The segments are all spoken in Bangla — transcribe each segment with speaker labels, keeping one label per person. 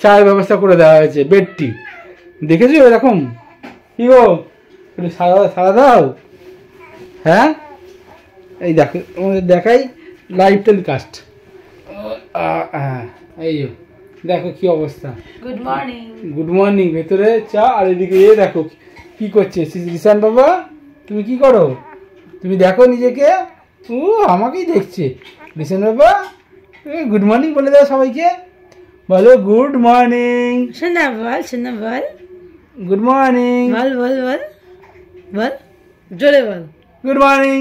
Speaker 1: চায়ের ব্যবস্থা করে দেওয়া হয়েছে। বেডটি দেখেছো এরকম? কি গো, একটু সারা দাও। হ্যাঁ, এই দেখো আমাদের দেখাই লাইভ টেলিকাস্ট। এই দেখো কি অবস্থা।
Speaker 2: Good morning.
Speaker 1: Good morning. ভেতরে চা, আর এদিকে দেখো কি করছে রিসান বাবা। তুমি কি করো? তুমি দেখো নিজেকে। ও আমাকেই দেখছে রিসান বাবা। গুড মর্নিং বলে দাও সবাইকে, বলো গুড মর্নিং।
Speaker 2: শোনা বল, শোনা বল,
Speaker 1: গুড মর্নিং
Speaker 2: বল বল বল বল, জোরে বল
Speaker 1: গুড মর্নিং।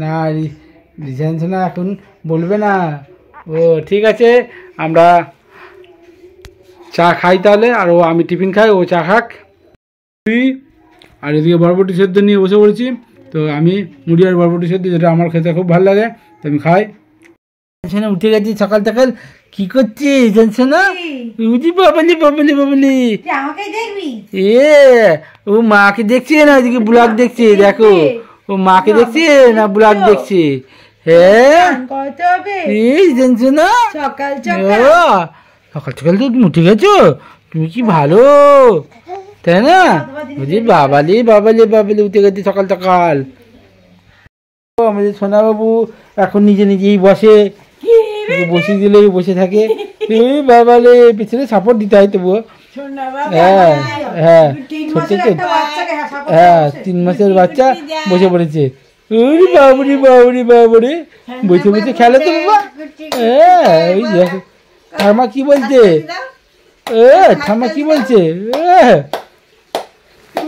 Speaker 1: না রিসান শোনা এখন বলবে না। ও ঠিক আছে, আমরা চা খাই তাহলে, আর ও আমি টিফিন খাই, ও চা খাক। আর এদিকে বরবটি সেদ্ধ নিয়ে বসে পড়েছি। তো আমি মুড়ি আর বরবটি সেদ্ধ, যেটা আমার খেতে খুব ভালো লাগে, তো আমি খাই। উঠে গেছি সকাল সকাল। কি করছিস জানছো না? বাবলি বাবলি বাবলি, এ ও মাকে দেখছে না, ওইদিকে ব্লগ দেখছে। দেখো ও মাকে দেখছে না ব্লগ দেখছে। হ্যাঁ এই জানছো না,
Speaker 2: সকাল
Speaker 1: সকাল সকাল তো তুমি উঠে গেছো। তুমি কি ভালো, তাই না? বুঝি বাবালি বাবালি বাবালি উঠে গেছি সকাল সকাল। আমাদের সোনা বাবু এখন নিজে নিজেই বসে, বসিয়ে দিলেই বসে থাকে। বাবালে পিছনে সাপোর্ট দিতে হয় তবুও। হ্যাঁ হ্যাঁ, ছোট্ট হ্যাঁ 3 মাসের বাচ্চা বসে পড়েছে। বাবুরি বাবুরি বাবুরি বসে বসে খেলে তো বাবা। হ্যাঁ ওই দেখো ঠাম্মা কি বলছে, ঠাম্মা কি বলছে।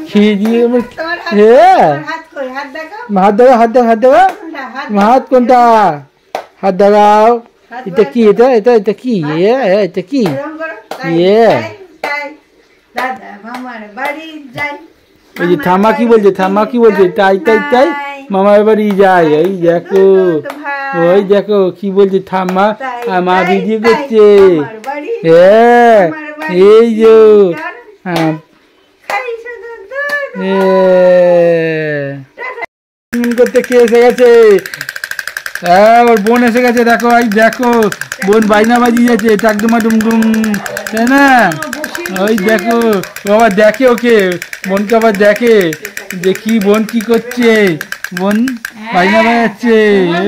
Speaker 1: খেয়ে দিয়ে হ্যাঁ, হাত দেওয়া হাত দেওয়া হাত দেওয়া, হাত কোনটা, হাত দেখাও। এটা কি, এটা এটা এটা কি, এটা কি? ওই যে ঠাম্মা কি বলছে, ঠাম্মা কি বলছে, তাই তাই তাই মামার বাড়ি যায়। এই দেখো, ওই দেখো কি বলছে ঠাম্মা, মা ভিডিও করছে। হ্যাঁ এই যে করতে কে এসে গেছে? হ্যাঁ ওর বোন এসে গেছে। দেখো এই দেখো বোন বাইনা বাজিয়ে যাচ্ছে টাকডুমা ডুমডুম, তাই না? ওই দেখো বাবা, দেখে ওকে, বোনকে আবার দেখে যে কি বোন কি করছে। বোন বাইনা বাজাচ্ছে।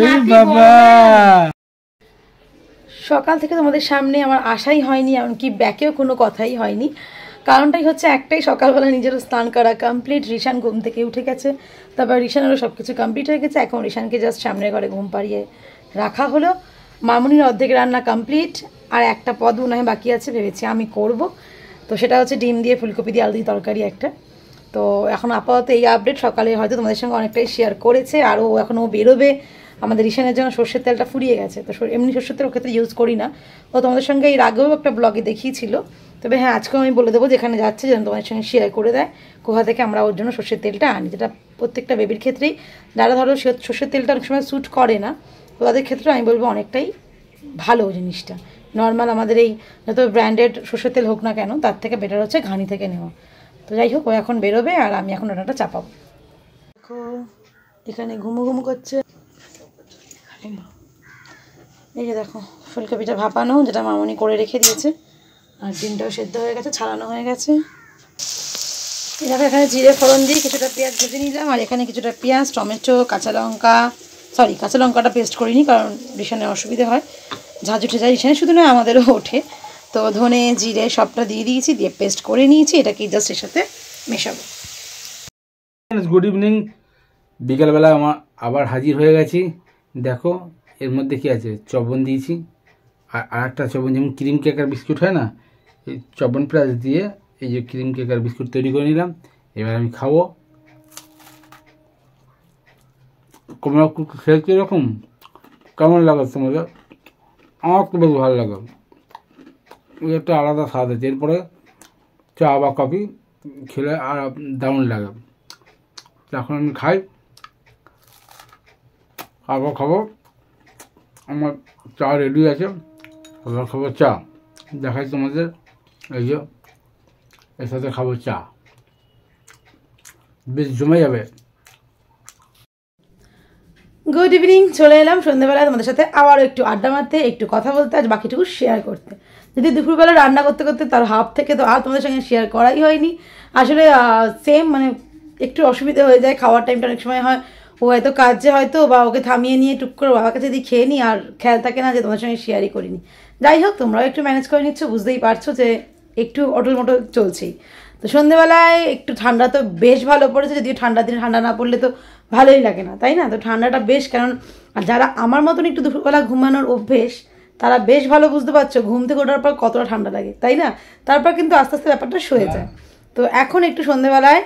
Speaker 1: এই বাবা,
Speaker 2: সকাল থেকে তোমাদের সামনে আমার আশাই হয়নি, এমনকি ব্যাকেও কোনো কথাই হয়নি। কারণটাই হচ্ছে একটাই, সকালবেলা নিজেরও স্নান করা কমপ্লিট, রিশান ঘুম থেকে উঠে গেছে, তারপর রিশানেরও সব কিছু কমপ্লিট হয়ে গেছে। এখন রিশানকে জাস্ট সামনের ঘরে ঘুম পাড়িয়ে রাখা হলো। মামুনির অর্ধেক রান্না কমপ্লিট, আর একটা পদ মনে হয় বাকি আছে, ভেবেছি আমি করব। তো সেটা হচ্ছে ডিম দিয়ে ফুলকপি দিয়ে আলু দিয়ে তরকারি একটা। তো এখন আপাতত এই আপডেট। সকালে হয়তো তোমাদের সঙ্গে অনেকটাই শেয়ার করেছে, আর ও এখন ও বেরোবে। আমাদের রিশানের জন্য সর্ষের তেলটা ফুরিয়ে গেছে, তো এমনি সর্ষের তেল ক্ষেত্রে ইউজ করি না। ও তোমাদের সঙ্গে এর আগেও একটা ব্লগে দেখিয়েছিল, তবে হ্যাঁ আজকেও আমি বলে দেবো যেখানে যাচ্ছে যেন তোমাদের সঙ্গে শেয়ার করে দেয় কোথা থেকে আমরা ওর জন্য সর্ষের তেলটা আনি, যেটা প্রত্যেকটা বেবির ক্ষেত্রেই, যারা ধরো সর্ষের তেলটা অনেক সময় স্যুট করে না, তাদের ক্ষেত্রে আমি বলবো অনেকটাই ভালো জিনিসটা। নর্মাল আমাদের এই যত ব্র্যান্ডেড সর্ষের তেল হোক না কেন, তার থেকে বেটার হচ্ছে ঘানি থেকে নেওয়া। তো যাই হোক, ও এখন বেরোবে আর আমি এখন ওটা চাপাবো। দেখো এখানে ঘুমু ঘুমু করছে। এই যে দেখো ফুলকপিটা ভাপানো, যেটা মামনি করে রেখে দিয়েছে, আর ডিমটাও সেদ্ধ হয়ে গেছে, ছাড়ানো হয়ে গেছে। এখানে এখানে জিরে ফোড়ন দিয়ে কিছুটা পেঁয়াজ ভেজে নিলাম, আর এখানে কিছুটা পেঁয়াজ, টমেটো, কাঁচা লঙ্কাটা পেস্ট করিনি, কারণ রিশানের অসুবিধা হয়, ঝাঁজ উঠে যায় রিশানের, শুধু নয় আমাদেরও ওঠে। তো ধনে জিরে সবটা দিয়ে দিয়েছি, দিয়ে পেস্ট করে নিয়েছি, এটাকে জাস্ট এর সাথে মেশাবো।
Speaker 1: Good evening. বিকালবেলা আমার আবার হাজির হয়ে গেছি। দেখো এর মধ্যে কি আছে, চবন দিয়েছি, আর একটা চবন, যেমন ক্রিম কেক আর বিস্কুট হয় না, এই চবন প্লাস দিয়ে এই যে ক্রিম কেক আর বিস্কুট তৈরি করে নিলাম। এবার আমি খাবো। তোমরা খেয়েছো এরকম? কেমন লাগে তোমাদের? আমার তো বেশ ভালো লাগে, ওই একটা আলাদা স্বাদ আছে। এরপরে চা বা কফি খেলে আর দারুণ লাগে। এখন আমি খাই, আবার খাবো। আমার চা রেডি আছে, আবার খাবো চা। দেখাই তোমাদের, এই যে এর সাথে খাবো চা, বেশ জমে যাবে।
Speaker 2: গুড ইভিনিং, চলে এলাম সন্ধ্যেবেলায় তোমাদের সাথে আবার একটু আড্ডা মারতে, একটু কথা বলতে, আজ বাকিটুকু শেয়ার করতে। যদি দুপুরবেলা রান্না করতে করতে তার হাফ থেকে তো আর তোমাদের সঙ্গে শেয়ার করাই হয়নি। আসলে সেম মানে একটু অসুবিধা হয়ে যায়, খাওয়ার টাইমটা অনেক সময় হয় ও হয়তো কাজে হয়তো, বা ওকে থামিয়ে নিয়ে টুক করে বাবার কাছে যদি খেয়ে নিই আর খেয়াল থাকে না যে তোমার সঙ্গে শেয়ারই করিনি। যাই হোক, তোমরাও একটু ম্যানেজ করে নিচ্ছ, বুঝতেই পারছো যে একটু অটল মটল চলছেই। তো সন্ধ্যেবেলায় একটু ঠান্ডা তো বেশ ভালো পড়েছে, যদিও ঠান্ডার দিনে ঠান্ডা না পড়লে তো ভালোই লাগে না, তাই না? তো ঠান্ডাটা বেশ, কারণ আর যারা আমার মতন একটু দুপুরবেলা ঘুমানোর অভ্যেস তারা বেশ ভালো বুঝতে পারছো ঘুম থেকে ওঠার পর কতটা ঠান্ডা লাগে, তাই না? তারপর কিন্তু আস্তে আস্তে ব্যাপারটা সয়ে যায়। তো এখন একটু সন্ধ্যেবেলায়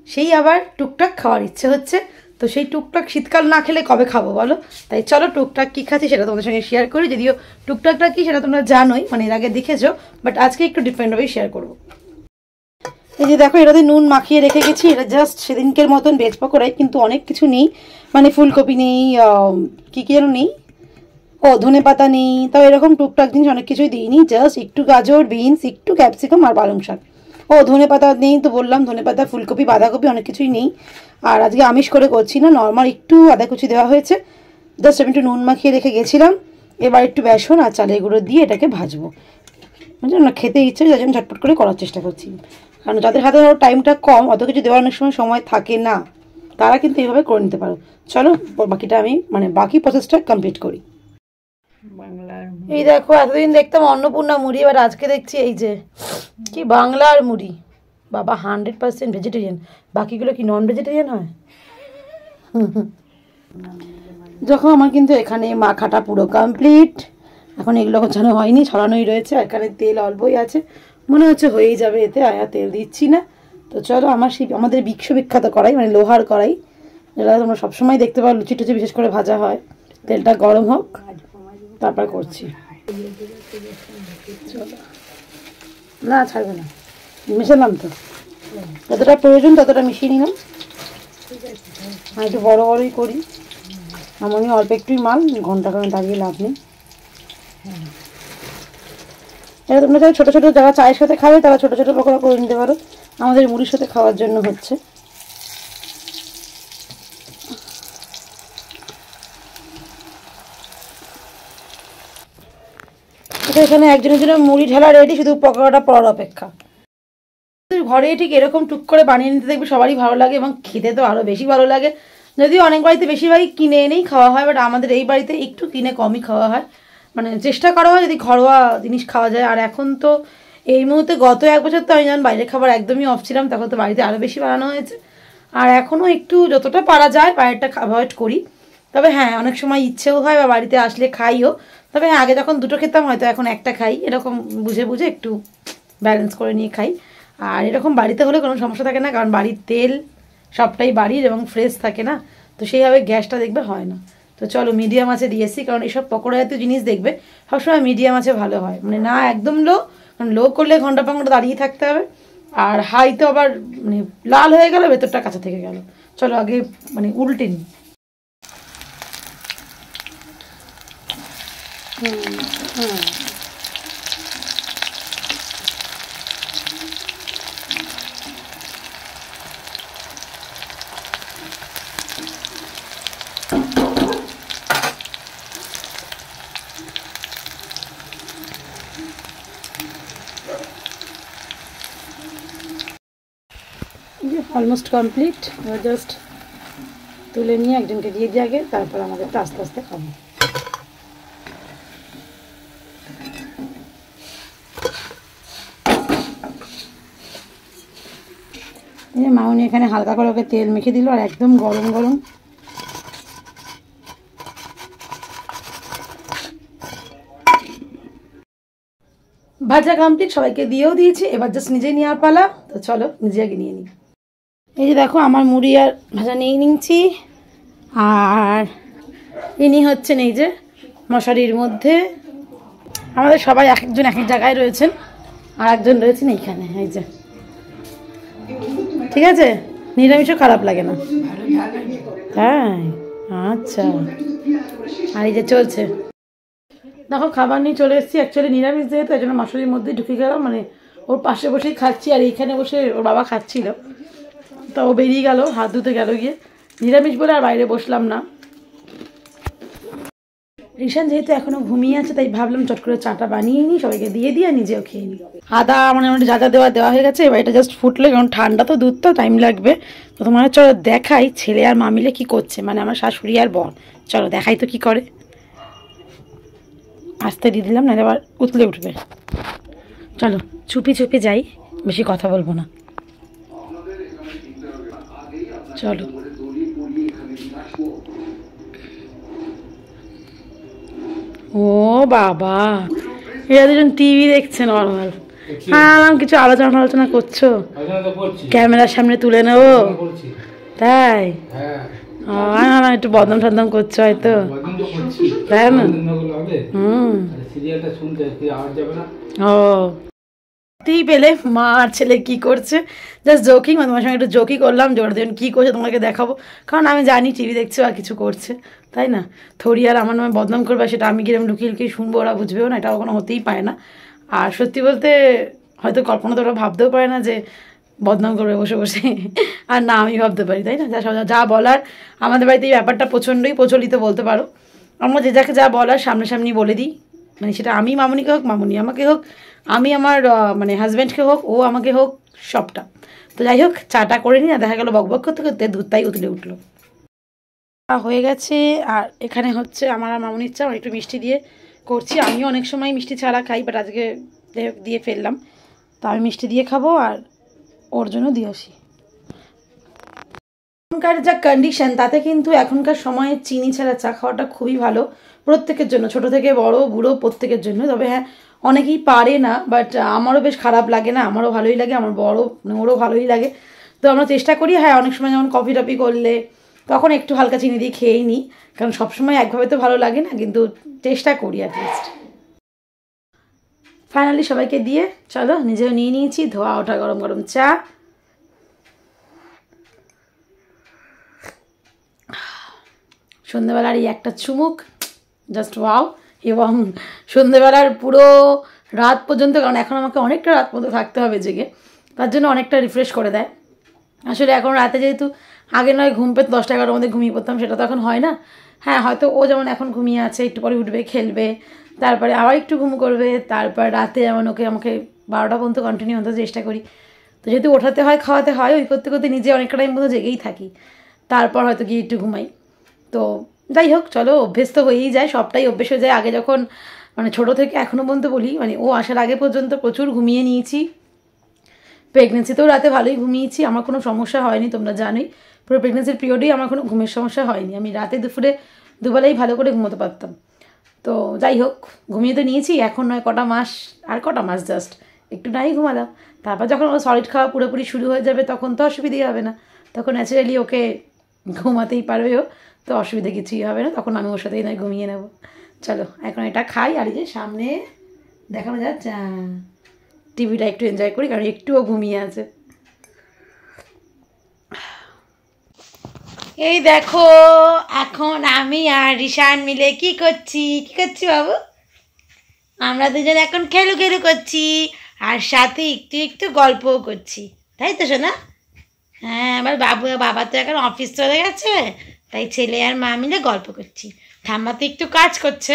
Speaker 2: সেই আবার টুকটাক খাওয়ার ইচ্ছে হচ্ছে। তো সেই টুকটাক শীতকাল না খেলে কবে খাবো বলো? তাই চলো টুকটাক কী খাচ্ছি সেটা তোমাদের সঙ্গে শেয়ার করি, যদিও টুকটাকটা কি সেটা তোমরা জানোই, মানে এর আগে দেখেছো, বাট আজকে একটু ডিফারেন্টভাবেই শেয়ার করবো। এই যে দেখো, এটাতে নুন মাখিয়ে রেখে গেছি, এটা জাস্ট সেদিনকের মতন ভেজ পকোড়াই, কিন্তু অনেক কিছু নেই, মানে ফুলকপি নেই, কী কী যেন নেই, ও ধনে পাতা নেই, তাও এরকম টুকটাক জিনিস অনেক কিছুই দিইনি, জাস্ট একটু গাজর, বিনস, একটু ক্যাপসিকাম আর পালং শাক। ও ধনে পাতা নেই তো বললাম, ধনে পাতা, ফুলকপি, বাঁধাকপি অনেক কিছুই নেই। আর আজকে আমিষ করে করছি না, নর্মাল একটু আদা কুচি দেওয়া হয়েছে, জাস্ট আমি একটু নুন মাখিয়ে রেখে গেছিলাম। এবার একটু বেসন আর চালের গুঁড়ো দিয়ে এটাকে ভাজবো, বুঝলেন না? খেতে ইচ্ছে যার জন্য ঝটপট করে করার চেষ্টা করছি, কারণ যাদের হাতে টাইমটা কম, অত কিছু দেওয়ার অনেক সময় থাকে না, তারা কিন্তু এইভাবে করে নিতে পারো। চলো বাকিটা আমি মানে বাকি প্রসেসটা কমপ্লিট করি। এই দেখো, এতদিন দেখতাম অন্নপূর্ণা মুড়ি, এবার আজকে দেখছি এই যে কি বাংলার মুড়ি। বাবা 100% ভেজিটেরিয়ান, বাকিগুলো কি নন ভেজিটেরিয়ান হয়? যখন আমার কিন্তু এখানে মাখাটা পুরো কমপ্লিট, এখন এগুলো গোছানো হয়নি, ছড়ানোই রয়েছে, এখানে তেল অল্পই আছে, মনে হচ্ছে হয়েই যাবে এতে, আর তেল দিচ্ছি না। তো চলো, আমাদের বিশ্ববিখ্যাত কড়াই, মানে লোহার কড়াই, যেটা তোমরা সবসময় দেখতে পাও লুচি টুচি বিশেষ করে ভাজা হয়, তেলটা গরম হোক তারপর করছি। না ছাড়বে না, মেশালাম তো, যতটা প্রয়োজন ততটা মিশিয়ে নিলাম, আর একটু বড়ো বড়োই করি, এমনই অল্প একটুই মাল, ঘন্টা করে দাঁড়িয়ে লাভ নেই। এবার তোমরা যারা ছোটো ছোটো যারা চায়ের সাথে খাবে তারা ছোটো ছোটো পকোড়া করে নিতে পারো, আমাদের মুড়ির সাথে খাওয়ার জন্য হচ্ছে। এখানে একজনের জন্য মুড়ি ঢালা রেডি, শুধু পকোড়াটা পড়ার অপেক্ষা। ঘরে ঠিক এরকম টুক করে বানিয়ে নিতে দেখবে সবারই ভালো লাগে, এবং খেতে তো আরও বেশি ভালো লাগে। যদিও অনেক বাড়িতে বেশিরভাগই কিনে এনেই খাওয়া হয়, বাট আমাদের এই বাড়িতে একটু কিনে কমই খাওয়া হয়, মানে চেষ্টা করা হয় যদি ঘরোয়া জিনিস খাওয়া যায়। আর এখন তো এই মুহূর্তে গত 1 বছর তো আমি যখন বাইরের খাবার একদমই অফ ছিলাম, তখন তো বাড়িতে আরও বেশি বানানো হয়েছে, আর এখনও একটু যতটা পারা যায় বাইরেরটা অ্যাভয়েড করি। তবে হ্যাঁ, অনেক সময় ইচ্ছেও হয় বা বাড়িতে আসলে খাইও, তবে হ্যাঁ আগে যখন 2টো খেতাম হয়তো এখন 1টা খাই, এরকম বুঝে বুঝে একটু ব্যালেন্স করে নিয়ে খাই। আর এরকম বাড়িতে হলে কোনো সমস্যা থাকে না, কারণ বাড়ির তেল সবটাই বাড়ির এবং ফ্রেশ থাকে না, তো সেইভাবে গ্যাসটা দেখবে হয় না। তো চলো মিডিয়াম আছে দিয়েছি, কারণ এইসব পকোড়া জাতীয় জিনিস দেখবে সবসময় মিডিয়াম আছে ভালো হয়, মানে না একদম লো, কারণ লো করলে ঘন্টা ঘন্টা দাঁড়িয়ে থাকতে হবে, আর হাই তো আবার মানে লাল হয়ে গেল, ভেতরটা কাঁচা থেকে গেল। চলো আগে মানে উল্টে নিই। অলমোস্ট কমপ্লিট, জাস্ট তুলে নিয়ে একজনকে দিয়ে দিয়ে আগে, তারপর আমাদেরটা আস্তে আস্তে খাবো। এই মাউনি এখানে হালকা করে ওকে তেল মেখে দিল, আর একদম গরম গরম ভাজা কমপ্লিট, সবাইকে দিয়েও দিয়েছি, এবার জাস্ট নিজে নেওয়ার পালা। তো চলো নিজে আগে নিয়ে নিই। এই যে দেখো আমার মুড়ি আর ভাজা নিয়ে নিচ্ছি, আর ইনি হচ্ছেন এই যে মশারির মধ্যে, আমাদের সবাই এক একজন এক এক জায়গায় রয়েছেন, আর একজন রয়েছেন এইখানে, এই যে ঠিক আছে, নিরামিষও খারাপ লাগে না। হ্যাঁ আচ্ছা, আর এই যে চলছে দেখো খাবার নিয়ে চলে এসেছি, অ্যাকচুয়ালি নিরামিষ যেহেতু এই জন্য মশারির মধ্যেই ঢুকে গেলাম, মানে ওর পাশে বসেই খাচ্ছি, আর এইখানে বসে ওর বাবা খাচ্ছিল, তো ও বেরিয়ে গেল হাত ধুতে গেল গিয়ে, নিরামিষ বলে আর বাইরে বসলাম না। রিশান যেহেতু এখনো ঘুমিয়ে আছে তাই ভাবলাম চট করে চাটা বানিয়ে নিই, সবাইকে দিয়ে দিয়ে নিজেও খেয়ে নিই। আদা মানে যা যা দেওয়া হয়ে গেছে, এবার এটা জাস্ট ফুটলে, কারণ ঠান্ডা তো দুধ তো টাইম লাগবে। তো তোমার চলো দেখাই ছেলে আর মা মিলে কি করছে, মানে আমার শাশুড়ি আর বর। চলো দেখাই তো কি করে। আস্তে দিয়ে দিলাম, না এবার উতলে উঠবে। চলো চুপি চুপি যাই, বেশি কথা বলবো না। চলো ও বাবা, এরা দুজন টিভি দেখছে নর্মাল। হ্যাঁ কিছু আলোচনা করছো, ক্যামেরার সামনে তুলে নেবো তাই? না একটু বদনাম টদনাম করছো হয়তো, তাই না? ও পেলে মা আর ছেলে কি করছে, জাস্ট জোকিং, তোমার সঙ্গে একটু জোকি করলাম, জোর দেন কী করছে তোমাকে দেখাবো, কারণ আমি জানি টিভি দেখছো আর কিছু করছে, তাই না? থরি আর আমার নামে বদনাম করবে, সেটা আমি কিরম লুকিয়ে লুকিয়ে শুনবো, ওরা বুঝবেও না, এটা কখনো হতেই পারে না। আর সত্যি বলতে হয়তো কল্পনা তো ওরা ভাবতেও পারে না যে বদনাম করবে বসে বসে, আর না আমি ভাবতে পারি, তাই না? যা বলার আমাদের বাড়িতে এই ব্যাপারটা প্রচণ্ডই প্রচলিত বলতে পারো। আমরা যে যাকে যা বলার সামনাসামনি বলে দিই, মানে সেটা আমি মামুনিকে হোক, মামুনি আমাকে হোক, আমি আমার মানে হাজব্যান্ডকে হোক, ও আমাকে হোক, সবটা। তো যাই হোক, চাটা করে নিই, না দেখা গেলো বকবক করতে করতে দুধটাই উতলে উঠলো। হয়ে গেছে, আর এখানে হচ্ছে আমার আর মামুনির চা, একটু মিষ্টি দিয়ে করছি। আমিও অনেক সময় মিষ্টি ছাড়া খাই, বাট আজকে দিয়ে ফেললাম, তো আমি মিষ্টি দিয়ে খাবো আর ওর জন্য দিয়ে আসি। এখনকার যা কন্ডিশন, তাতে কিন্তু এখনকার সময়ে চিনি ছাড়া চা খাওয়াটা খুবই ভালো প্রত্যেকের জন্য, ছোট থেকে বড় বুড়ো প্রত্যেকের জন্য। তবে হ্যাঁ, অনেকেই পারে না, বাট আমারও বেশ খারাপ লাগে না, আমারও ভালোই লাগে, আমার বড় ওরও ভালোই লাগে। তো আমরা চেষ্টা করি, হ্যাঁ অনেক সময় যেমন কফি টফি করলে তখন একটু হালকা চিনি দিয়ে খেয়েই নিই, কারণ সবসময় একভাবে তো ভালো লাগে না, কিন্তু চেষ্টা করি অ্যাটলিস্ট। ফাইনালি সবাইকে দিয়ে চলো নিজেও নিয়ে নিয়েছি ধোয়া ওঠা গরম গরম চা। সন্ধ্যেবেলার এই একটা চুমুক জাস্ট ওয়াও। এবং সন্ধ্যেবেলার পুরো রাত পর্যন্ত, কারণ এখন আমাকে অনেকটা রাত পর্যন্ত থাকতে হবে জেগে, তার জন্য অনেকটা রিফ্রেশ করে দেয়। আসলে এখন রাতে যেহেতু আগে নয় ঘুম পেতে 10টা 11টার মধ্যে ঘুমিয়ে পড়তাম, সেটা তো এখন হয় না। হ্যাঁ হয়তো ও যেমন এখন ঘুমিয়ে আছে, একটু পরে উঠবে, খেলবে, তারপরে আবার একটু ঘুম করবে, তারপর রাতে যেমন আমাকে 12টা পর্যন্ত কন্টিনিউ হতে চেষ্টা করি। তো যেহেতু ওঠাতে হয়, খাওয়াতে হয়, ওই করতে করতে নিজে অনেকটা টাইম পর্যন্ত জেগেই থাকি, তারপর হয়তো গিয়ে একটু ঘুমাই। তো যাই হোক, চলো অভ্যেস তো হয়েই যায়, সবটাই অভ্যেস হয়ে যায়। আগে যখন মানে ছোটো থেকে এখনও পর্যন্ত বলি, মানে ও আসার আগে পর্যন্ত প্রচুর ঘুমিয়ে নিয়েছি, প্রেগনেন্সিতেও রাতে ভালোই ঘুমিয়েছি, আমার কোনো সমস্যা হয়নি, তোমরা জানোই। পুরো প্রেগনেন্সির পিরিয়ডেই আমার কোনো ঘুমের সমস্যা হয়নি, আমি রাতে দুপুরে দুবেলাই ভালো করে ঘুমোতে পারতাম। তো যাই হোক, ঘুমিয়ে তো নিয়েছি, এখন নয় কটা মাস, আর কটা মাস জাস্ট একটু নাই ঘুমালাম, তারপর যখন ও সলিড খাওয়া পুরোপুরি শুরু হয়ে যাবে তখন তো অসুবিধেই হবে না, তখন ন্যাচারালি ওকে ঘুমাতেই পারবে ও, তো অসুবিধা কিছুই হবে না, তখন আমি ওর সাথেই নয় ঘুমিয়ে নেব। চলো এখন এটা খাই, আর এই যে সামনে দেখানো যাচ্ছে টিভিটা একটু এনজয় করি, কারণ একটুও ঘুমিয়ে আছে। এই দেখো এখন আমি আর রিশান মিলে কি করছি বাবু, আমরা দুজন এখন খেলু খেলু করছি, আর সাথে একটু একটু গল্পও করছি, তাই তো শোনা? হ্যাঁ, আমার বাবা তো এখন অফিস চলে গেছে, তাই ছেলে আর মা মিলে গল্প করছি। ঠাম্মা তো একটু কাজ করছে,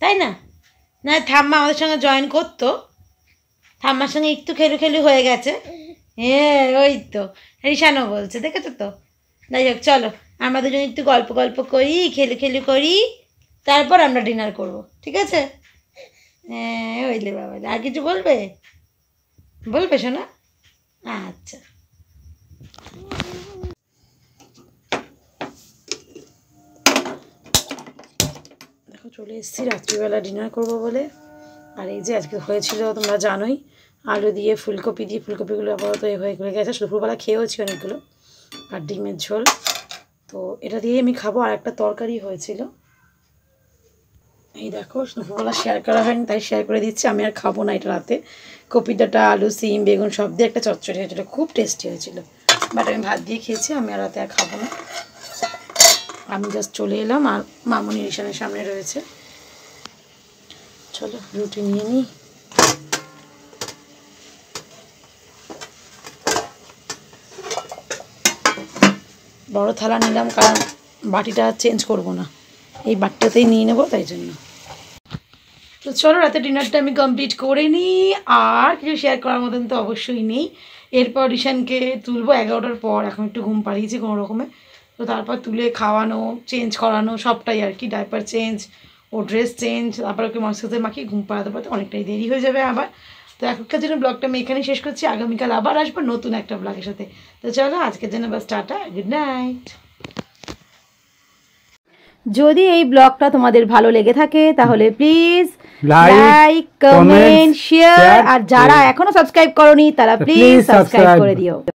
Speaker 2: তাই না? না ঠাম্মা আমাদের সঙ্গে জয়েন করতো, ঠাম্মার সঙ্গে একটু খেলু খেলু হয়ে গেছে। হ্যাঁ ওই তো রিশানও বলছে, দেখেছো তো। যাই হোক চলো, আমরা দুজন একটু গল্প করি, খেলু খেলু করি, তারপর আমরা ডিনার করব, ঠিক আছে? হ্যাঁ ওইলে বাবা, আর কিছু বলবে শোনা? আচ্ছা। দেখো চলে এসেছি রাত্রিবেলা ডিনার করব বলে। আর এই যে আজকে হয়েছিল তোমরা জানোই, আলু দিয়ে ফুলকপিগুলো আপাতত হয়ে গেছে, দুপুরবেলা খেয়েওছি অনেকগুলো, আর ডিমের ঝোল। তো এটা দিয়ে আমি খাবো, আর একটা তরকারি হয়েছিল, এই দেখো দুপুরবেলা শেয়ার করা হয়নি তাই শেয়ার করে দিচ্ছি। আমি আর খাবো না এটা রাতে। কপি ডাঁটা, আলু, সিম, বেগুন সব দিয়ে একটা চচ্চড়ি হয়েছিল, খুব টেস্টি হয়েছিল, বাট আমি ভাত দিয়ে খেয়েছি, আমি আর রাতে আর খাবো না। আমি জাস্ট চলে এলাম, আর মামুনি রিশানের সামনে রয়েছে। চলো রুটি নিয়ে নিই। বড় থালা নিলাম, কারণ বাটিটা চেঞ্জ করব না, এই বাটটাতেই নিয়ে নেবো, তাই জন্য। তো চলো রাতে ডিনারটা আমি কমপ্লিট করে নিই। আর কিছু শেয়ার করার মতন তো অবশ্যই নেই। এরপর রিশানকে তুলবো 11টার পর, এখন একটু ঘুম পাড়িয়েছি কোনো রকমে। তো তারপর তুলে খাওয়ানো, চেঞ্জ করানো সবটাই আর কি, ডাইপার চেঞ্জ, ও ড্রেস চেঞ্জ, তারপর ওকে ময়শ্চারাইজার মাখিয়ে ঘুম পাড়াতে পারতে অনেকটাই দেরি হয়ে যাবে আবার। তো এখনকার জন্য ব্লগটা আমি এখানেই শেষ করছি। আগামীকাল আবার আসবো নতুন একটা ব্লগের সাথে। তো চলো আজকের জন্য বাস টাটা, গুড নাইট। যদি এই ব্লগটা তোমাদের ভালো লেগে থাকে তাহলে প্লিজ লাইক, কমেন্ট, শেয়ার, আর যারা এখনো সাবস্ক্রাইব করোনি তারা প্লিজ সাবস্ক্রাইব করে দিও।